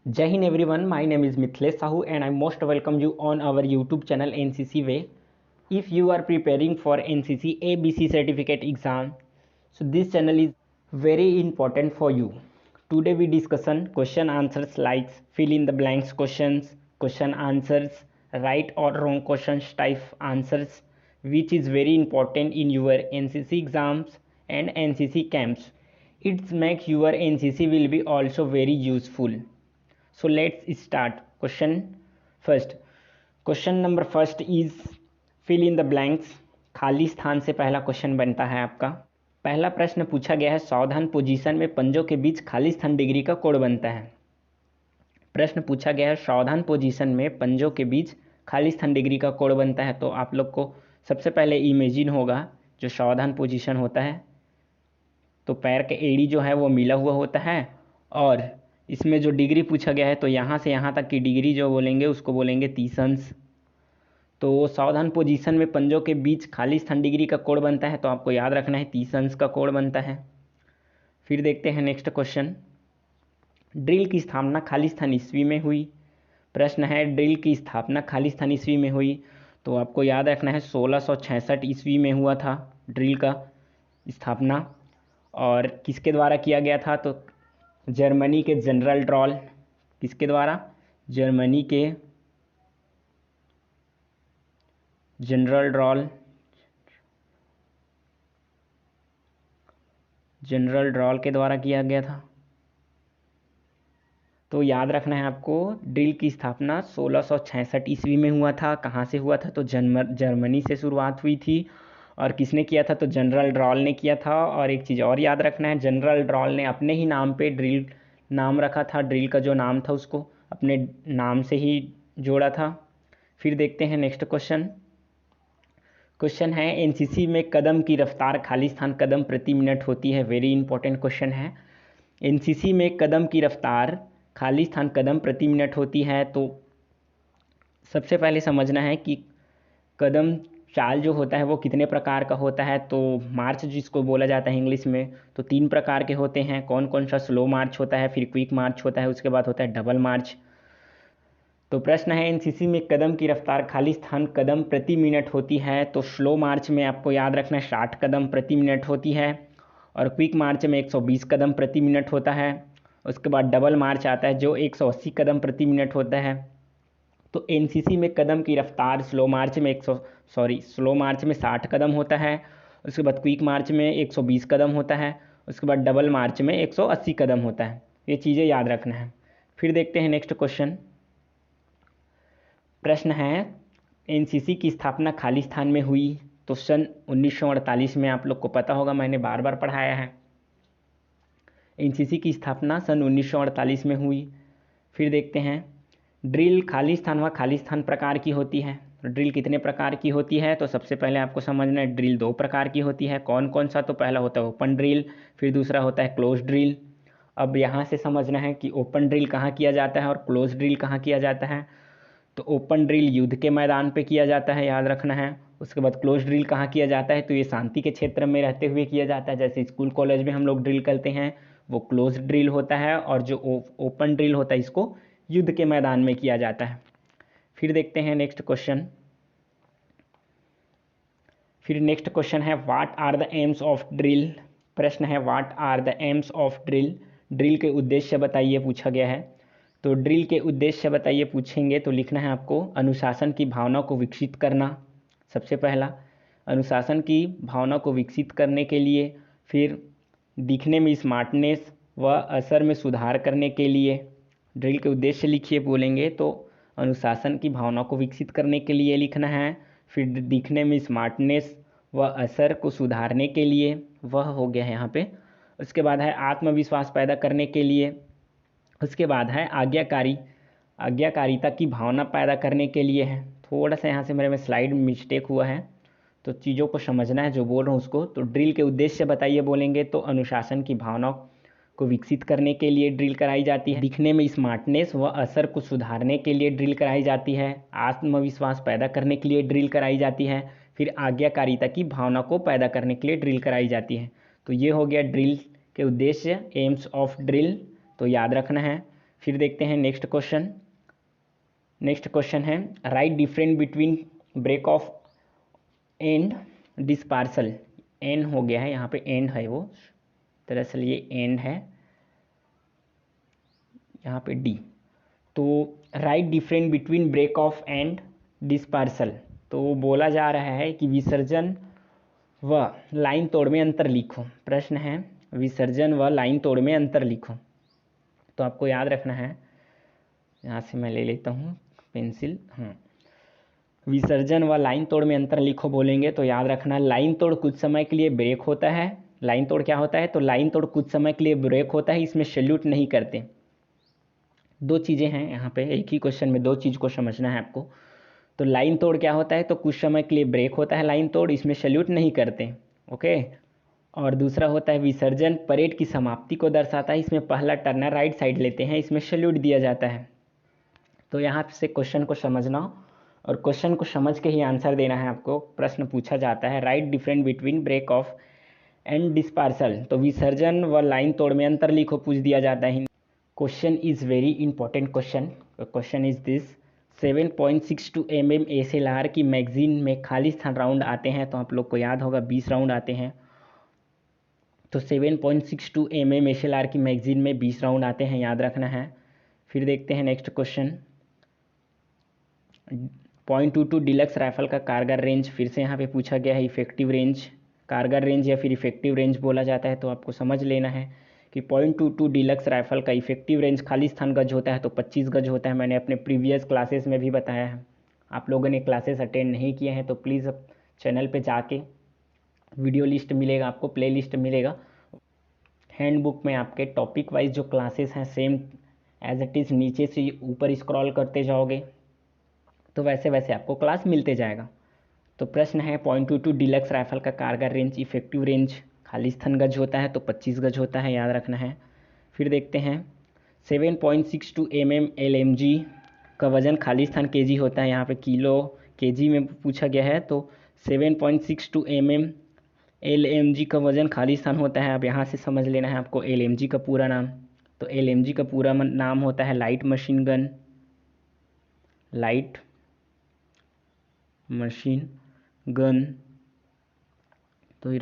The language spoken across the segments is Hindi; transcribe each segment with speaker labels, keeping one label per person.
Speaker 1: Jai Hind everyone, my name is Mithlesh Sahu and I most welcome you on our YouTube channel NCC Way. If you are preparing for NCC ABC certificate exam, so this channel is very important for you. Today we discussion question answers like fill in the blanks questions, question answers, right or wrong questions type answers, which is very important in your NCC exams and NCC camps. It makes your NCC will be also very useful. So let's start. Question number first is fill in the blanks. खाली स्थान से पहला क्वेश्चन बनता है आपका। पहला प्रश्न पूछा गया है, सावधान पोजीशन में पंजों के बीच खाली स्थान डिग्री का कोण बनता है। प्रश्न पूछा गया है, सावधान पोजीशन में पंजों के बीच खाली स्थान डिग्री का कोण बनता है। तो आप लोग को सबसे पहले इमेजिन होगा जो सावधान पोजीशन होता है, तो पैर के एड़ी जो है वो मिला हुआ होता है, और इसमें जो डिग्री पूछा गया है तो यहाँ से यहाँ तक की डिग्री जो बोलेंगे उसको बोलेंगे 30 अंश। तो सावधान पोजीशन में पंजों के बीच खाली स्थान डिग्री का कोण बनता है, तो आपको याद रखना है 30 अंश का कोण बनता है। फिर देखते हैं नेक्स्ट क्वेश्चन। ड्रिल की स्थापना खाली स्थान ईस्वी में हुई। प्रश्न है, ड्रिल की स्थापना खाली स्थान ईस्वी में हुई, तो आपको याद रखना है 1666 ईस्वी में हुआ था ड्रिल का स्थापना। और किसके द्वारा किया गया था, तो जर्मनी के जनरल ड्रॉल। किसके द्वारा? जर्मनी के जनरल ड्रॉल के द्वारा किया गया था। तो याद रखना है आपको, ड्रिल की स्थापना 1666 ईस्वी में हुआ था। कहाँ से हुआ था, तो जर्मनी से शुरुआत हुई थी। और किसने किया था, तो जनरल ड्रॉल ने किया था। और एक चीज़ और याद रखना है, जनरल ड्रॉल ने अपने ही नाम पे ड्रिल नाम रखा था। ड्रिल का जो नाम था उसको अपने नाम से ही जोड़ा था। फिर देखते हैं नेक्स्ट क्वेश्चन है, एनसीसी में कदम की रफ्तार खाली स्थान कदम प्रति मिनट होती है। वेरी इंपॉर्टेंट क्वेश्चन है। एनसीसी में कदम की रफ्तार खाली स्थान कदम प्रति मिनट होती है। तो सबसे पहले समझना है कि कदम चाल जो होता है वो कितने प्रकार का होता है। तो मार्च जिसको बोला जाता है इंग्लिश में, तो 3 प्रकार के होते हैं। कौन कौन सा? स्लो मार्च होता है, फिर क्विक मार्च होता है, उसके बाद होता है डबल मार्च। तो प्रश्न है, एनसीसी में कदम की रफ्तार खाली स्थान कदम प्रति मिनट होती है। तो स्लो मार्च में आपको याद रखना है 60 कदम प्रति मिनट होती है, और क्विक मार्च में 120 कदम प्रति मिनट होता है। उसके बाद डबल मार्च आता है जो 180 कदम प्रति मिनट होता है। तो एनसीसी में कदम की रफ्तार स्लो मार्च में 60 कदम होता है। उसके बाद क्विक मार्च में 120 कदम होता है। उसके बाद डबल मार्च में 180 कदम होता है। ये चीज़ें याद रखना है। फिर देखते हैं नेक्स्ट क्वेश्चन। प्रश्न है, एनसीसी की स्थापना खाली स्थान में हुई। तो सन 1948 में, आप लोग को पता होगा, मैंने बार बार पढ़ाया है। एनसीसी की स्थापना सन 1948 में हुई। फिर देखते हैं, ड्रिल खाली स्थान व खाली स्थान प्रकार की होती है। तो ड्रिल कितने प्रकार की होती है, तो सबसे पहले आपको समझना है ड्रिल 2 प्रकार की होती है। कौन कौन सा? तो पहला होता है ओपन ड्रिल, फिर दूसरा होता है क्लोज ड्रिल। अब यहाँ से समझना है कि ओपन ड्रिल कहाँ किया जाता है और क्लोज ड्रिल कहाँ किया जाता है। तो ओपन ड्रिल युद्ध के मैदान पे किया जाता है, याद रखना है। उसके बाद क्लोज ड्रिल कहाँ किया जाता है, तो ये शांति के क्षेत्र में रहते हुए किया जाता है। जैसे स्कूल कॉलेज में हम लोग ड्रिल करते हैं, वो क्लोज ड्रिल होता है। और जो ओपन ड्रिल होता है इसको युद्ध के मैदान में किया जाता है। फिर देखते हैं नेक्स्ट क्वेश्चन। है, what are the aims of drill. प्रश्न है, what are the aims of drill. Drill के उद्देश्य बताइए पूछा गया है। तो ड्रिल के उद्देश्य बताइए पूछेंगे तो लिखना है आपको, अनुशासन की भावना को विकसित करना। सबसे पहला, अनुशासन की भावना को विकसित करने के लिए। फिर दिखने में स्मार्टनेस व असर में सुधार करने के लिए। ड्रिल के उद्देश्य लिखिए बोलेंगे तो अनुशासन की भावना को विकसित करने के लिए लिखना है। फिर दिखने में स्मार्टनेस व असर को सुधारने के लिए, वह हो गया है यहाँ पे। उसके बाद है आत्मविश्वास पैदा करने के लिए। उसके बाद है आज्ञाकारिता की भावना पैदा करने के लिए है। थोड़ा सा यहाँ से मेरे में स्लाइड मिस्टेक हुआ है, तो चीज़ों को समझना है जो बोल रहा हूँ उसको। तो ड्रिल के उद्देश्य बताइए बोलेंगे तो अनुशासन की भावना को विकसित करने के लिए ड्रिल कराई जाती है। दिखने में स्मार्टनेस व असर को सुधारने के लिए ड्रिल कराई जाती है। आत्मविश्वास पैदा करने के लिए ड्रिल कराई जाती है। फिर आज्ञाकारिता की भावना को पैदा करने के लिए ड्रिल कराई जाती है। तो ये हो गया ड्रिल के उद्देश्य, एम्स ऑफ ड्रिल, तो याद रखना है। फिर देखते हैं नेक्स्ट क्वेश्चन है right difference between break off and dispersal. एन हो गया है, यहाँ पे एंड है, वो दरअसल ये एंड है, यहाँ पे डी। तो right difference between break off and dispersal, तो बोला जा रहा है कि विसर्जन व लाइन तोड़ में अंतर लिखो। प्रश्न है विसर्जन व लाइन तोड़ में अंतर लिखो। तो आपको याद रखना है, यहाँ से मैं ले लेता हूँ पेंसिल। विसर्जन व लाइन तोड़ में अंतर लिखो बोलेंगे तो याद रखना, लाइन तोड़ कुछ समय के लिए ब्रेक होता है। लाइन तोड़ क्या होता है? तो लाइन तोड़ कुछ समय के लिए ब्रेक होता है, इसमें सैल्यूट नहीं करते। दो चीज़ें हैं यहाँ पे, एक ही क्वेश्चन में दो चीज़ को समझना है आपको। तो लाइन तोड़ क्या होता है? तो कुछ समय के लिए ब्रेक होता है लाइन तोड़, इसमें सैल्यूट नहीं करते। ओके। और दूसरा होता है विसर्जन, परेड की समाप्ति को दर्शाता है, इसमें पहला टर्नर राइट साइड लेते हैं, इसमें सैल्यूट दिया जाता है। तो यहाँ से क्वेश्चन को समझना और क्वेश्चन को समझ के ही आंसर देना है आपको। प्रश्न पूछा जाता है right difference between break off and dispersal, तो विसर्जन व लाइन तोड़ में अंतर लिखो पूछ दिया जाता है। Question is very important question is this 7.62 mm SLR की मैगजीन में खाली स्थान राउंड आते हैं, तो आप लोग को याद होगा 20 राउंड आते हैं। तो 7.62 mm SLR की मैगजीन में 20 राउंड आते हैं, याद रखना है। फिर देखते हैं नेक्स्ट क्वेश्चन। .22 डिलक्स राइफल का कारगर रेंज, फिर से यहाँ पे पूछा गया है इफेक्टिव रेंज, कारगर रेंज या फिर इफेक्टिव रेंज बोला जाता है। तो आपको समझ लेना है कि .22 डिलक्स राइफल का इफेक्टिव रेंज खाली स्थान गज होता है तो 25 गज होता है। मैंने अपने प्रीवियस क्लासेस में भी बताया है। आप लोगों ने क्लासेस अटेंड नहीं किए हैं तो प्लीज़ चैनल पे जाके वीडियो लिस्ट मिलेगा, आपको प्ले लिस्ट मिलेगा। हैंडबुक में आपके टॉपिक वाइज जो क्लासेस हैं सेम एज इट इज़ नीचे से ऊपर स्क्रॉल करते जाओगे तो वैसे वैसे आपको क्लास मिलते जाएगा। तो प्रश्न है .22 डिलक्स राइफल का कारगर रेंज, इफेक्टिव रेंज खाली स्थान गज होता है तो 25 गज होता है, याद रखना है। फिर देखते हैं 7.62 mm LMG का वजन खाली स्थान केजी होता है, यहाँ पे किलो केजी में पूछा गया है। तो 7.62 mm LMG का वजन खाली स्थान होता है। अब यहाँ से समझ लेना है आपको LMG का पूरा नाम। तो LMG का पूरा नाम होता है लाइट मशीन गन। तो ये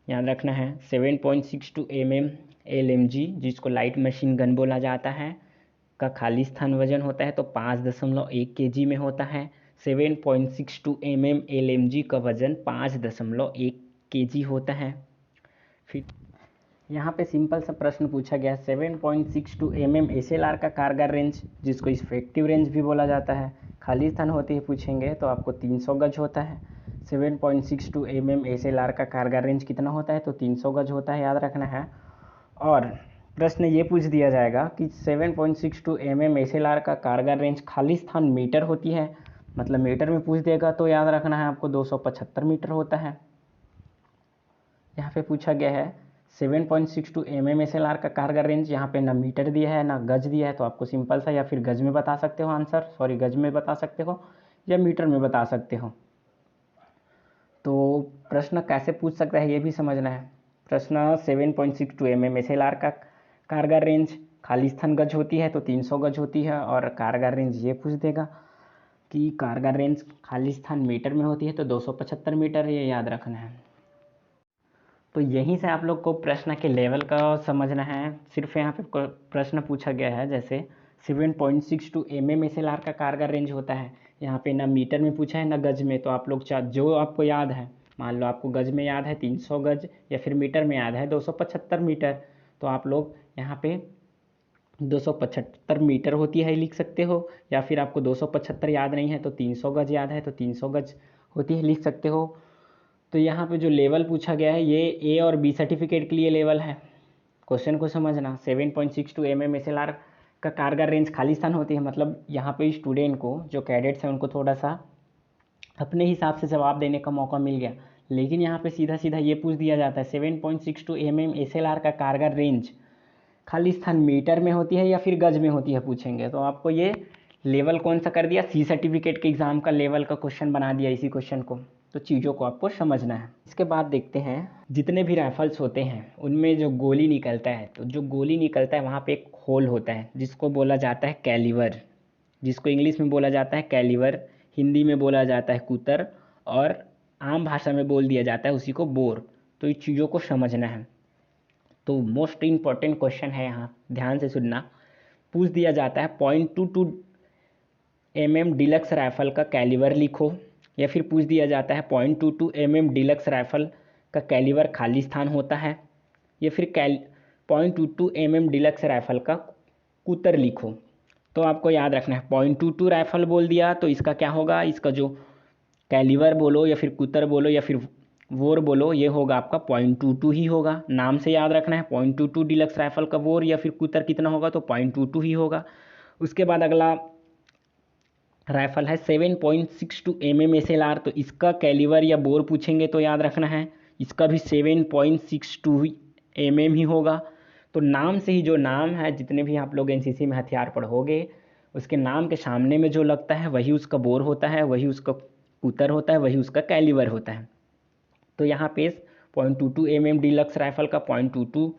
Speaker 1: याद रखना है 7.62 mm LMG जिसको लाइट मशीन गन बोला जाता है का खाली स्थान वजन होता है तो 5.1 kg में होता है। 7.62 mm LMG का वजन 5.1 kg होता है। फिर यहाँ पे सिंपल सा प्रश्न पूछा गया 7.62 mm SLR का कारगर रेंज जिसको इफेक्टिव रेंज भी बोला जाता है, खाली स्थान होती है पूछेंगे तो आपको 300 गज होता है। 7.62 mm SLR का कारगर रेंज कितना होता है? तो 300 गज होता है, याद रखना है। और प्रश्न ये पूछ दिया जाएगा कि 7.62 mm SLR का कारगर रेंज खाली स्थान मीटर होती है, मतलब मीटर में पूछ देगा तो याद रखना है आपको 275 मीटर होता है। यहाँ पे पूछा गया है 7.62 mm SLR का कारगर रेंज, यहाँ पे ना मीटर दिया है ना गज दिया है, तो आपको सिंपल सा या फिर गज में बता सकते हो आंसर, गज में बता सकते हो या मीटर में बता सकते हो। तो प्रश्न कैसे पूछ सकता है ये भी समझना है। प्रश्न 7.62 mm SLR का कारगर रेंज खाली स्थान गज होती है तो 300 गज होती है, और कारगर रेंज ये पूछ देगा कि कारगर रेंज खाली स्थान मीटर में होती है तो 275 मीटर, ये याद रखना है। तो यहीं से आप लोग को प्रश्न के लेवल का समझना है। सिर्फ यहाँ पे प्रश्न पूछा गया है जैसे 7.62 mm SLR का कारगर रेंज होता है, यहाँ पे ना मीटर में पूछा है ना गज में, तो आप लोग जो आपको याद है, मान लो आपको गज में याद है 300 गज या फिर मीटर में याद है 275 मीटर, तो आप लोग यहाँ पे 275 मीटर होती है लिख सकते हो, या फिर आपको 275 याद नहीं है तो 300 गज याद है तो 300 गज होती है लिख सकते हो। तो यहाँ पे जो लेवल पूछा गया है ये ए और बी सर्टिफिकेट के लिए लेवल है। क्वेश्चन को समझना 7.62 mm SLR का कारगर रेंज खाली स्थान होती है, मतलब यहाँ पे स्टूडेंट को जो कैडेट्स हैं उनको थोड़ा सा अपने हिसाब से जवाब देने का मौका मिल गया, लेकिन यहाँ पे सीधा सीधा ये पूछ दिया जाता है 7.62 mm SLR का कारगर रेंज खाली स्थान मीटर में होती है या फिर गज में होती है पूछेंगे, तो आपको ये लेवल कौन सा कर दिया, सी सर्टिफिकेट के एग्जाम का लेवल का क्वेश्चन बना दिया इसी क्वेश्चन को। तो चीज़ों को आपको समझना है। इसके बाद देखते हैं जितने भी राइफल्स होते हैं उनमें जो गोली निकलता है, तो जो गोली निकलता है वहाँ पे एक होल होता है जिसको बोला जाता है कैलिवर, जिसको इंग्लिश में बोला जाता है कैलिवर, हिंदी में बोला जाता है कुतर, और आम भाषा में बोल दिया जाता है उसी को बोर। तो इस चीज़ों को समझना है। तो मोस्ट इम्पॉर्टेंट क्वेश्चन है यहाँ, ध्यान से सुनना। पूछ दिया जाता है 0.22 mm डिलक्स राइफल का कैलिवर लिखो, या फिर पूछ दिया जाता है 0.22 mm डिलक्स राइफल का कैलिवर खाली स्थान होता है, या फिर 0.22 mm डिलक्स राइफल का कुतर लिखो। तो आपको याद रखना है 0.22 राइफल बोल दिया तो इसका क्या होगा, इसका जो कैलिवर बोलो या फिर कुतर बोलो या फिर वोर बोलो, ये होगा आपका 0.22 ही होगा। नाम से याद रखना है 0.22 डिलक्स राइफल का वोर या फिर कुतर कितना होगा, तो 0.22 ही होगा। उसके बाद अगला राइफल है 7.62 mm SLR, तो इसका कैलिवर या बोर पूछेंगे तो याद रखना है इसका भी 7.62 mm ही होगा। तो नाम से ही, जो नाम है, जितने भी आप लोग एनसीसी में हथियार पढ़ोगे उसके नाम के सामने में जो लगता है वही उसका बोर होता है, वही उसका कुतर होता है, वही उसका कैलिवर होता है। तो यहाँ पे 0.22 mm डिलक्स राइफल का 0.22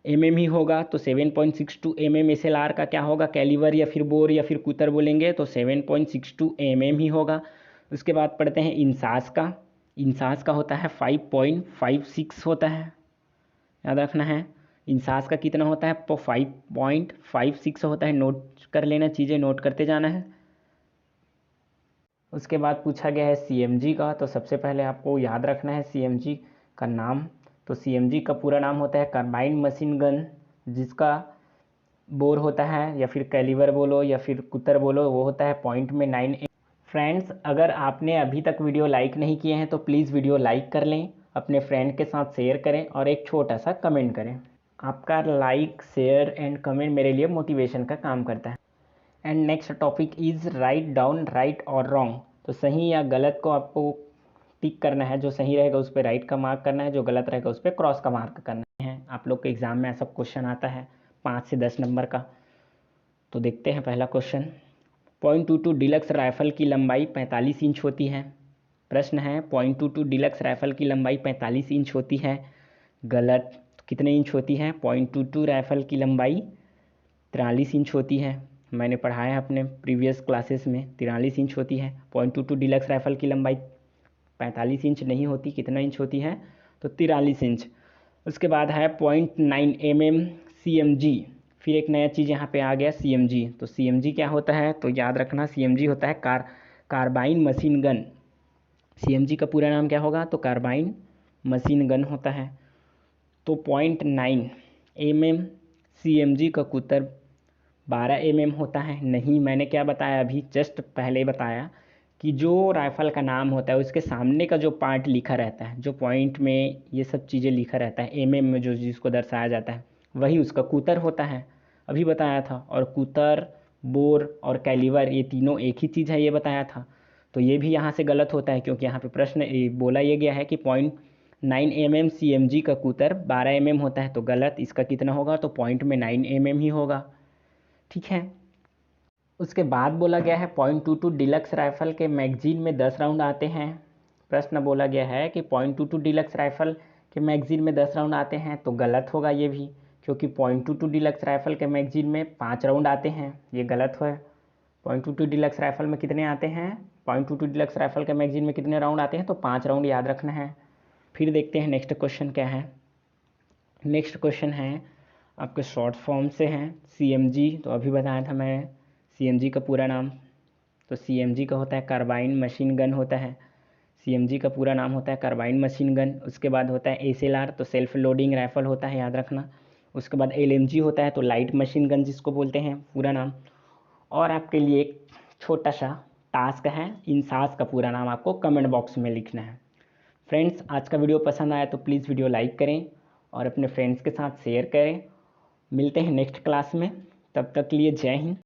Speaker 1: mm ही होगा। तो 7.62 mm SLR का क्या होगा, कैलिवर या फिर बोर या फिर कुतर बोलेंगे तो 7.62 mm ही होगा। उसके बाद पढ़ते हैं इंसास का। इंसास का होता है 5.56 होता है, याद रखना है। इंसास का कितना होता है, तो 5.56 होता है। नोट कर लेना, चीज़ें नोट करते जाना है। उसके बाद पूछा गया है सीएमजी का, तो सबसे पहले आपको याद रखना है सीएमजी का नाम। तो सीएमजी का पूरा नाम होता है कार्बाइन मशीन गन, जिसका बोर होता है या फिर कैलिवर बोलो या फिर कुतर बोलो, वो होता है 0.9। फ्रेंड्स, अगर आपने अभी तक वीडियो लाइक नहीं किए हैं तो प्लीज़ वीडियो लाइक कर लें, अपने फ्रेंड के साथ शेयर करें और एक छोटा सा कमेंट करें। आपका लाइक, शेयर एंड कमेंट मेरे लिए मोटिवेशन का काम करता है। And next topic is write down right और रॉन्ग। तो सही या गलत को आपको टिक करना है, जो सही रहेगा उस पर राइट का मार्क करना है, जो गलत रहेगा उस पर क्रॉस का मार्क करना है। आप लोग के एग्ज़ाम में ऐसा क्वेश्चन आता है 5 से 10 नंबर का। तो देखते हैं पहला क्वेश्चन। 0.22 डिलक्स राइफल की लंबाई 45 इंच होती है। प्रश्न है 0.22 डिलक्स राइफल की लंबाई 45 इंच होती है। गलत। तो कितने इंच होती है, 0.22 राइफल की लंबाई 43 इंच होती है। मैंने पढ़ाया अपने प्रीवियस क्लासेस में 43 इंच होती है। 0.22 डिलक्स राइफल की लंबाई 45 इंच नहीं होती, कितना इंच होती है, तो 43 इंच। उसके बाद है 0.9 mm CMG। फिर एक नया चीज़ यहाँ पे आ गया CMG। तो CMG क्या होता है, तो याद रखना CMG होता है कार्बाइन मशीन गन। CMG का पूरा नाम क्या होगा, तो कार्बाइन मशीन गन होता है। तो 0.9 mm CMG का कुतर 12 mm होता है। नहीं, मैंने क्या बताया अभी जस्ट पहले बताया कि जो राइफ़ल का नाम होता है उसके सामने का जो पार्ट लिखा रहता है, जो पॉइंट में ये सब चीज़ें लिखा रहता है, mm में जो जिसको दर्शाया जाता है वही उसका कुतर होता है, अभी बताया था। और कुतर, बोर और कैलिवर ये तीनों एक ही चीज़ है, ये बताया था। तो ये भी यहाँ से गलत होता है, क्योंकि यहाँ पे प्रश्न बोला ये गया है कि 0.9 mm CMG का कुतर 12 mm होता है, तो गलत। इसका कितना होगा, तो 0.9 mm ही होगा। ठीक है। उसके बाद बोला गया है 0.22 डिलक्स राइफल के मैगजीन में 10 राउंड आते हैं। प्रश्न बोला गया है कि 0.22 डिलक्स राइफल के मैगजीन में 10 राउंड आते हैं, तो गलत होगा ये भी, क्योंकि 0.22 डिलक्स राइफल के मैगजीन में 5 राउंड आते हैं, ये गलत है। 0.22 डिलक्स राइफल में कितने आते हैं, 0.22 डिलक्स राइफल के मैगजीन में कितने राउंड आते हैं, तो 5 राउंड याद रखना है। फिर देखते हैं नेक्स्ट क्वेश्चन क्या है। नेक्स्ट क्वेश्चन है आपके शॉर्ट फॉर्म से हैं CMG। तो अभी बताया था मैं CMG का पूरा नाम। तो CMG का होता है कार्बाइन मशीन गन होता है। CMG का पूरा नाम होता है कार्बाइन मशीन गन। उसके बाद होता है SLR, तो सेल्फ लोडिंग राइफल होता है, याद रखना। उसके बाद LMG होता है, तो लाइट मशीन गन जिसको बोलते हैं, पूरा नाम। और आपके लिए एक छोटा सा टास्क है, इंसास का पूरा नाम आपको कमेंट बॉक्स में लिखना है। फ्रेंड्स, आज का वीडियो पसंद आया तो प्लीज़ वीडियो लाइक करें और अपने फ्रेंड्स के साथ शेयर करें। मिलते हैं नेक्स्ट क्लास में, तब तक के लिए जय हिंद।